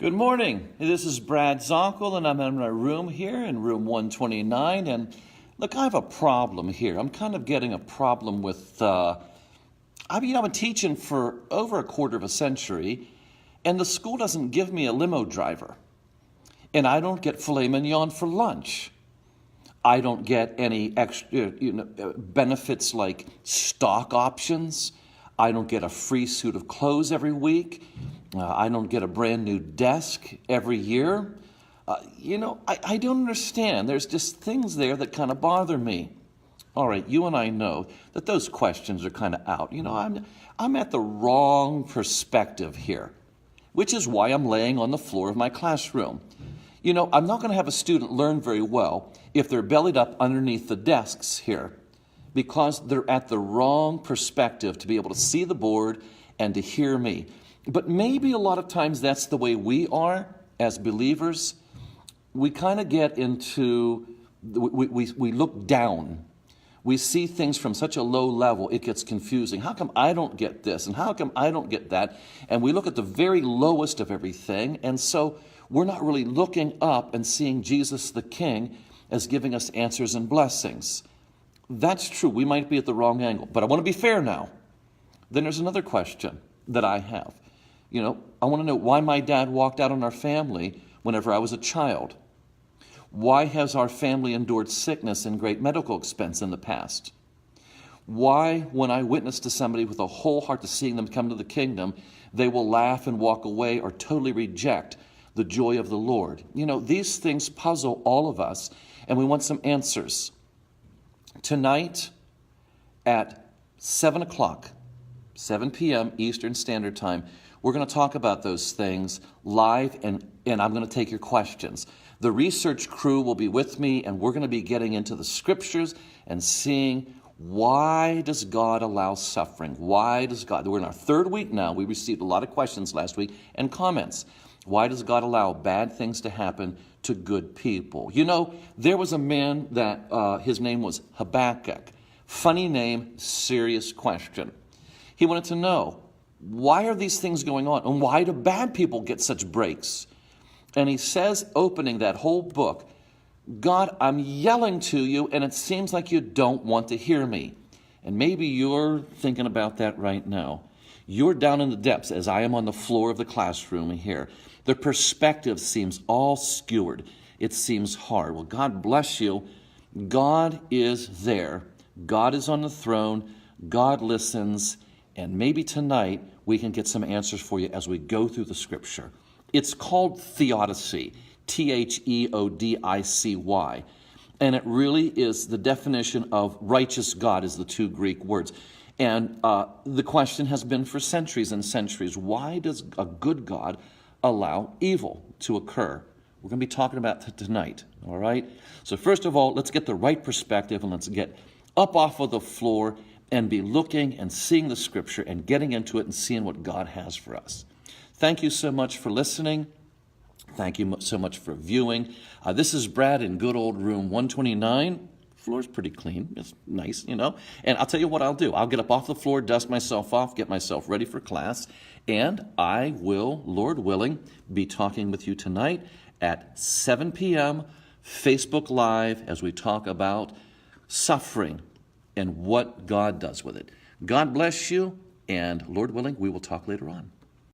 Good morning. This is Brad Zockoll, and I'm in my room here in room 129. And look, I have a problem here. I'm kind of getting a problem with, I've been teaching for over a quarter of a century, and the school doesn't give me a limo driver. And I don't get filet mignon for lunch. I don't get any extra benefits like stock options. I don't get a free suit of clothes every week. I don't get a brand new desk every year. I don't understand. There's just things there that kind of bother me. All right, you and I know that those questions are kind of out. I'm at the wrong perspective here, which is why I'm laying on the floor of my classroom. I'm not going to have a student learn very well if they're bellied up underneath the desks here, because they're at the wrong perspective to be able to see the board and to hear me. But maybe a lot of times that's the way we are as believers. We kind of get into, we look down. We see things from such a low level, it gets confusing. How come I don't get this? And how come I don't get that? And we look at the very lowest of everything. And so we're not really looking up and seeing Jesus the King as giving us answers and blessings. That's true. We might be at the wrong angle. But I want to be fair now. Then there's another question that I have. I want to know why my dad walked out on our family whenever I was a child. Why has our family endured sickness and great medical expense in the past? Why, when I witness to somebody with a whole heart to seeing them come to the kingdom, they will laugh and walk away or totally reject the joy of the Lord? These things puzzle all of us, and we want some answers. Tonight at 7 o'clock, 7 p.m. Eastern Standard Time, we're going to talk about those things live, and I'm going to take your questions. The research crew will be with me, and we're going to be getting into the scriptures and seeing, why does God allow suffering? Why does God? We're in our third week now. We received a lot of questions last week and comments. Why does God allow bad things to happen to good people? There was a man that his name was Habakkuk. Funny name, serious question. He wanted to know, why are these things going on? And why do bad people get such breaks? And he says, opening that whole book, God, I'm yelling to you, and it seems like you don't want to hear me. And maybe you're thinking about that right now. You're down in the depths, as I am on the floor of the classroom here. The perspective seems all skewered. It seems hard. Well, God bless you. God is there. God is on the throne. God listens. And maybe tonight we can get some answers for you as we go through the scripture. It's called theodicy, Theodicy. And it really is the definition of righteous God is the two Greek words. And the question has been for centuries and centuries, why does a good God allow evil to occur? We're going to be talking about that tonight, all right? So first of all, let's get the right perspective, and let's get up off of the floor and be looking and seeing the scripture and getting into it and seeing what God has for us. Thank you so much for listening. Thank you so much for viewing. This is Brad in good old room 129. Floor's pretty clean. It's nice, And I'll tell you what I'll do. I'll get up off the floor, dust myself off, get myself ready for class, and I will, Lord willing, be talking with you tonight at 7 p.m. Facebook Live as we talk about suffering and what God does with it. God bless you, and Lord willing, we will talk later on.